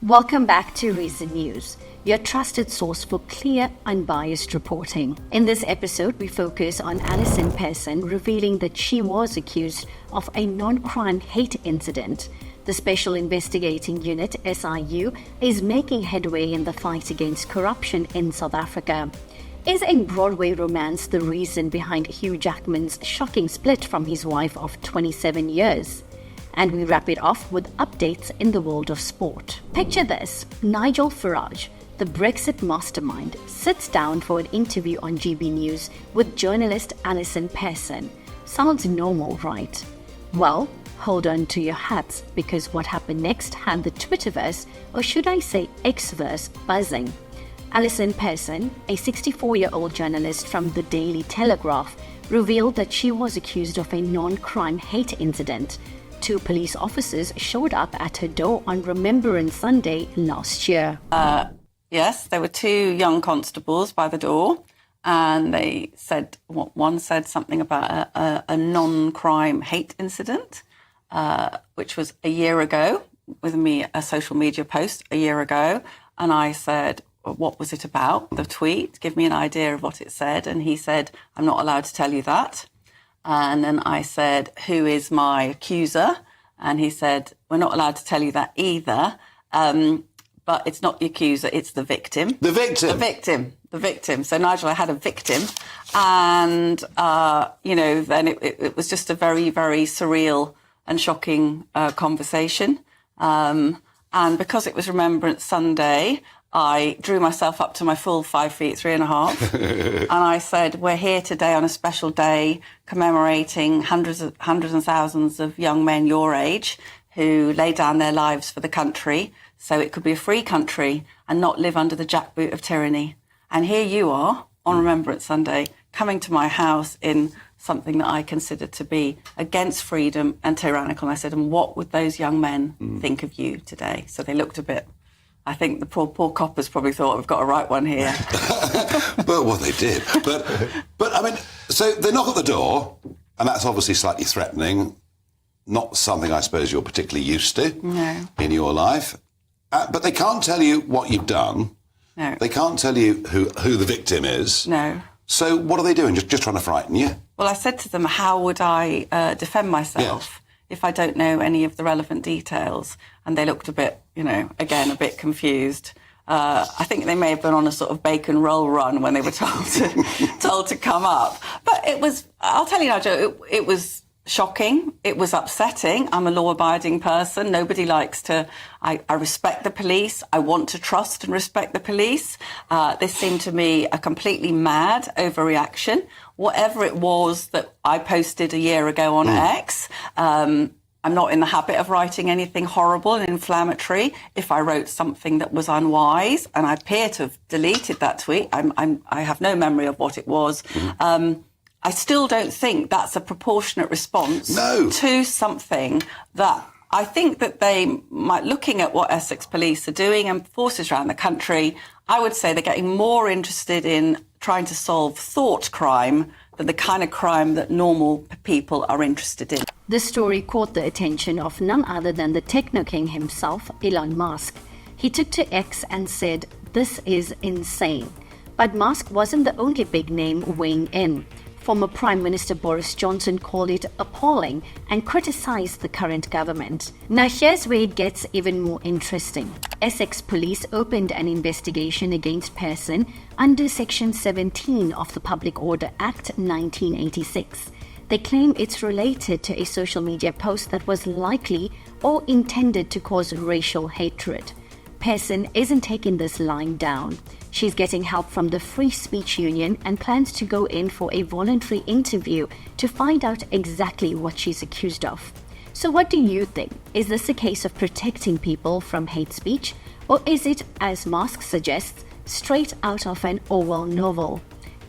Welcome back to Recent News, your trusted source for clear, unbiased reporting. In this episode, we focus on Allison Pearson revealing that she was accused of a non-crime hate incident. The Special Investigating Unit, SIU, is making headway in the fight against corruption in South Africa. Is a Broadway romance the reason behind Hugh Jackman's shocking split from his wife of 27 years? And we wrap it off with updates in the world of sport. Picture this: Nigel Farage, the Brexit mastermind, sits down for an interview on GB News with journalist Allison Pearson. Sounds normal, right? Well, hold on to your hats, because what happened next had the Twitterverse, or should I say Xverse, buzzing. Allison Pearson, a 64-year-old journalist from the Daily Telegraph, revealed that she was accused of a non-crime hate incident. 2 police officers showed up at her door on Remembrance Sunday last year. Yes, there were 2 young constables by the door, and they said, one said something about a non-crime hate incident, which was a year ago, with me, a social media post a year ago. And I said, what was it about? The tweet, give me an idea of what it said. And he said, I'm not allowed to tell you that. And then I said, who is my accuser? And he said, we're not allowed to tell you that either. But it's not the accuser, it's the victim. The victim? The victim. So, Nigel, I had a victim. And, then it was just a very, very surreal and shocking conversation. And because it was Remembrance Sunday, I drew myself up to my full 5 feet, 3.5. And I said, we're here today on a special day commemorating hundreds and thousands of young men your age who lay down their lives for the country so it could be a free country and not live under the jackboot of tyranny. And here you are on Remembrance Sunday coming to my house in something that I consider to be against freedom and tyrannical. And I said, and what would those young men think of you today? So they looked a bit... I think the poor coppers probably thought, we've got a right one here. Well, they did. But I mean, so they knock at the door, and that's obviously slightly threatening. Not something I suppose you're particularly used to in your life. But they can't tell you what you've done. No. They can't tell you who the victim is. No. So what are they doing? Just trying to frighten you? Well, I said to them, how would I defend myself if I don't know any of the relevant details? And they looked a bit, again, a bit confused. I think they may have been on a sort of bacon roll run when they were told to come up. But it was, I'll tell you, Nigel, it was shocking. It was upsetting. I'm a law-abiding person. Nobody likes to... I respect the police. I want to trust and respect the police. This seemed to me a completely mad overreaction. Whatever it was that I posted a year ago on X, I'm not in the habit of writing anything horrible and inflammatory. If I wrote something that was unwise, and I appear to have deleted that tweet, I have no memory of what it was. I still don't think that's a proportionate response to something that I think that they might, looking at what Essex police are doing and forces around the country, I would say they're getting more interested in trying to solve thought crime than the kind of crime that normal people are interested in. This story caught the attention of none other than the techno king himself, Elon Musk. He took to X and said, "This is insane." But Musk wasn't the only big name weighing in. Former Prime Minister Boris Johnson called it appalling and criticized the current government. Now here's where it gets even more interesting. Essex police opened an investigation against Pearson under Section 17 of the Public Order Act 1986. They claim it's related to a social media post that was likely or intended to cause racial hatred. Pearson isn't taking this lying down. She's getting help from the Free Speech Union and plans to go in for a voluntary interview to find out exactly what she's accused of. So what do you think? Is this a case of protecting people from hate speech? Or is it, as Musk suggests, straight out of an Orwell novel?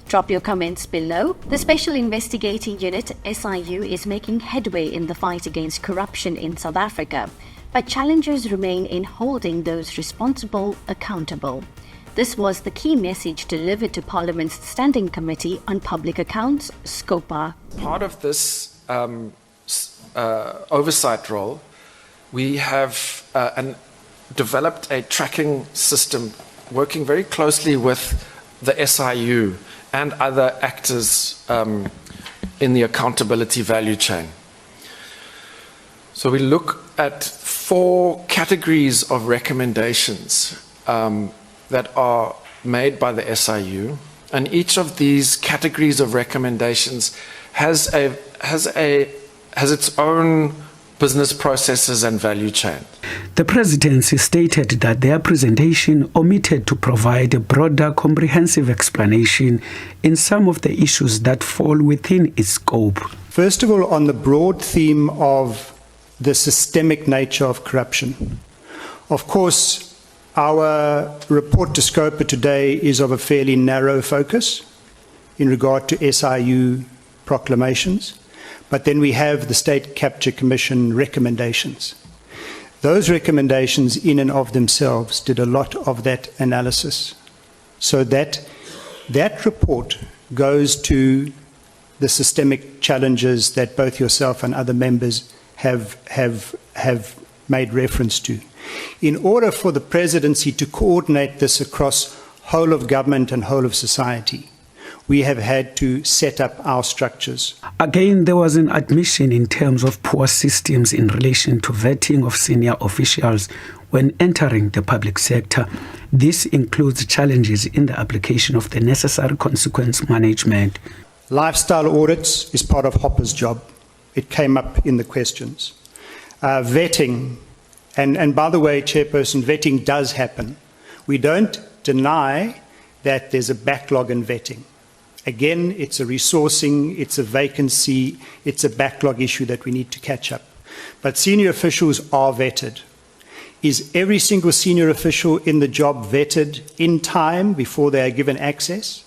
Drop your comments below. The Special Investigating Unit, SIU, is making headway in the fight against corruption in South Africa, but challenges remain in holding those responsible accountable. This was the key message delivered to Parliament's Standing Committee on Public Accounts, SCOPA. Part of this oversight role, we have developed a tracking system working very closely with the SIU and other actors in the accountability value chain. So we look at 4 categories of recommendations that are made by the SIU, and each of these categories of recommendations has its own business processes and value chain. The presidency stated that their presentation omitted to provide a broader, comprehensive explanation in some of the issues that fall within its scope. First of all, on the broad theme of the systemic nature of corruption. Of course, our report to Scopa today is of a fairly narrow focus in regard to SIU proclamations, but then we have the State Capture Commission recommendations. Those recommendations in and of themselves did a lot of that analysis, so that report goes to the systemic challenges that both yourself and other members have made reference to. In order for the presidency to coordinate this across whole of government and whole of society, we have had to set up our structures. Again, there was an admission in terms of poor systems in relation to vetting of senior officials when entering the public sector. This includes challenges in the application of the necessary consequence management. Lifestyle audits is part of Hopper's job. It came up in the questions. Vetting, and by the way, Chairperson, vetting does happen. We don't deny that there's a backlog in vetting. Again, it's a resourcing, it's a vacancy, it's a backlog issue that we need to catch up. But senior officials are vetted. Is every single senior official in the job vetted in time before they are given access?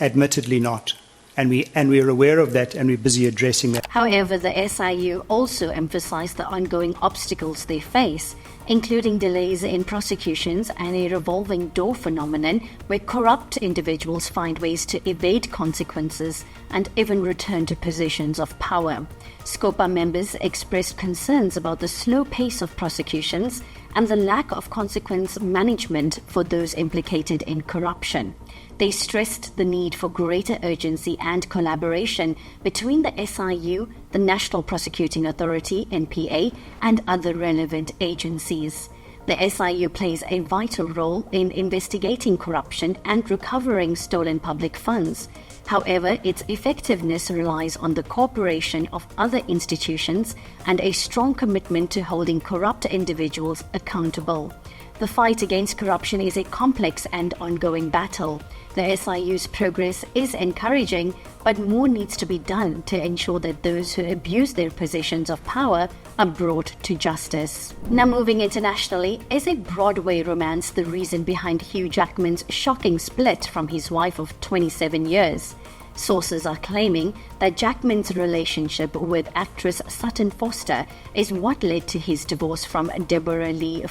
Admittedly not. And we're aware of that, and we're busy addressing that. However, the SIU also emphasized the ongoing obstacles they face, including delays in prosecutions and a revolving door phenomenon where corrupt individuals find ways to evade consequences and even return to positions of power. Scopa members expressed concerns about the slow pace of prosecutions and the lack of consequence management for those implicated in corruption. They stressed the need for greater urgency and collaboration between the SIU, the National Prosecuting Authority, NPA, and other relevant agencies. The SIU plays a vital role in investigating corruption and recovering stolen public funds. However, its effectiveness relies on the cooperation of other institutions and a strong commitment to holding corrupt individuals accountable. The fight against corruption is a complex and ongoing battle. The SIU's progress is encouraging, but more needs to be done to ensure that those who abuse their positions of power are brought to justice. Now moving internationally, is a Broadway romance the reason behind Hugh Jackman's shocking split from his wife of 27 years? Sources are claiming that Jackman's relationship with actress Sutton Foster is what led to his divorce from Deborra-Lee.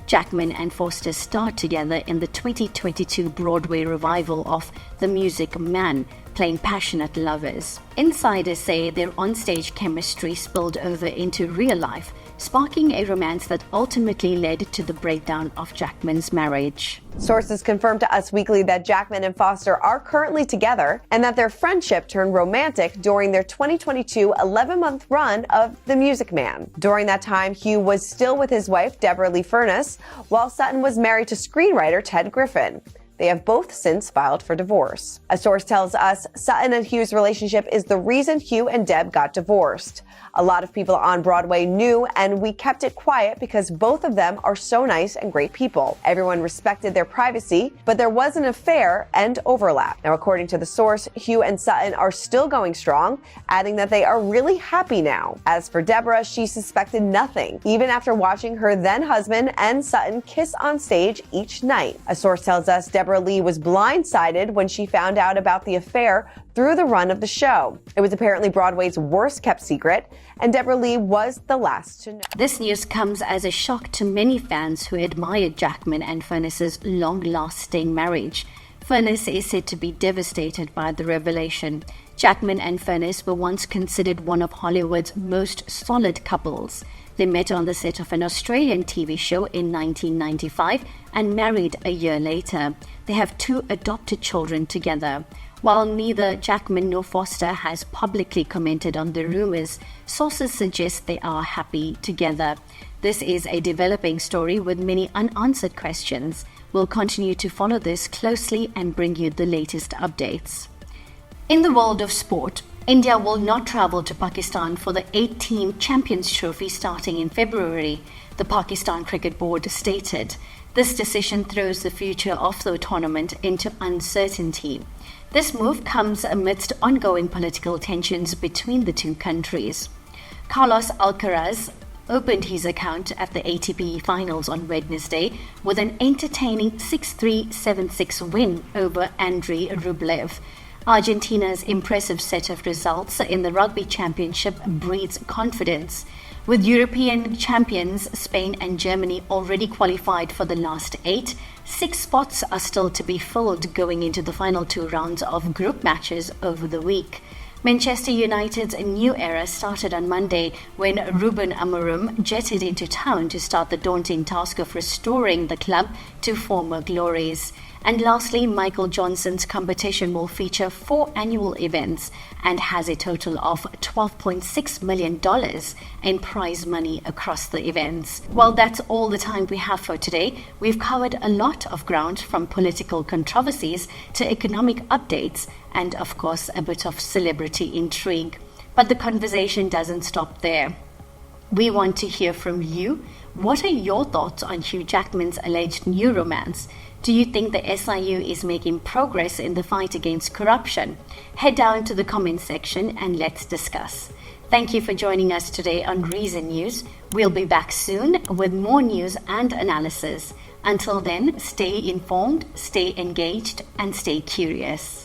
Jackman and Foster starred together in the 2022 Broadway revival of The Music Man, playing passionate lovers. Insiders say their onstage chemistry spilled over into real life, sparking a romance that ultimately led to the breakdown of Jackman's marriage. Sources confirmed to Us Weekly that Jackman and Foster are currently together and that their friendship turned romantic during their 2022 11-month run of The Music Man. During that time, Hugh was still with his wife, Deborra-Lee, while Sutton was married to screenwriter Ted Griffin. They have both since filed for divorce. A source tells us Sutton and Hugh's relationship is the reason Hugh and Deb got divorced. A lot of people on Broadway knew, and we kept it quiet because both of them are so nice and great people. Everyone respected their privacy, but there was an affair and overlap. Now, according to the source, Hugh and Sutton are still going strong, adding that they are really happy now. As for Deborah, she suspected nothing, even after watching her then-husband and Sutton kiss on stage each night. A source tells us Deborra-Lee was blindsided when she found out about the affair through the run of the show. It was apparently Broadway's worst-kept secret, and Deborra-Lee was the last to know. This news comes as a shock to many fans who admired Jackman and Furness's long-lasting marriage. Furness is said to be devastated by the revelation. Jackman and Furness were once considered one of Hollywood's most solid couples. They met on the set of an Australian TV show in 1995 and married a year later. They have 2 adopted children together. While neither Jackman nor Foster has publicly commented on the rumors, sources suggest they are happy together. This is a developing story with many unanswered questions. We'll continue to follow this closely and bring you the latest updates. In the world of sport, India will not travel to Pakistan for the 8-team Champions Trophy starting in February, the Pakistan Cricket Board stated. This decision throws the future of the tournament into uncertainty. This move comes amidst ongoing political tensions between the two countries. Carlos Alcaraz opened his account at the ATP Finals on Wednesday with an entertaining 6-3, 7-6 win over Andrei Rublev. Argentina's impressive set of results in the Rugby Championship breeds confidence. With European champions Spain and Germany already qualified for the last 8, 6 spots are still to be filled going into the final 2 rounds of group matches over the week. Manchester United's new era started on Monday when Ruben Amorim jetted into town to start the daunting task of restoring the club to former glories. And lastly, Michael Johnson's competition will feature 4 annual events and has a total of $12.6 million in prize money across the events. Well, that's all the time we have for today. We've covered a lot of ground, from political controversies to economic updates and, of course, a bit of celebrity intrigue. But the conversation doesn't stop there. We want to hear from you. What are your thoughts on Hugh Jackman's alleged new romance? Do you think the SIU is making progress in the fight against corruption? Head down to the comment section and let's discuss. Thank you for joining us today on Reason News. We'll be back soon with more news and analysis. Until then, stay informed, stay engaged, and stay curious.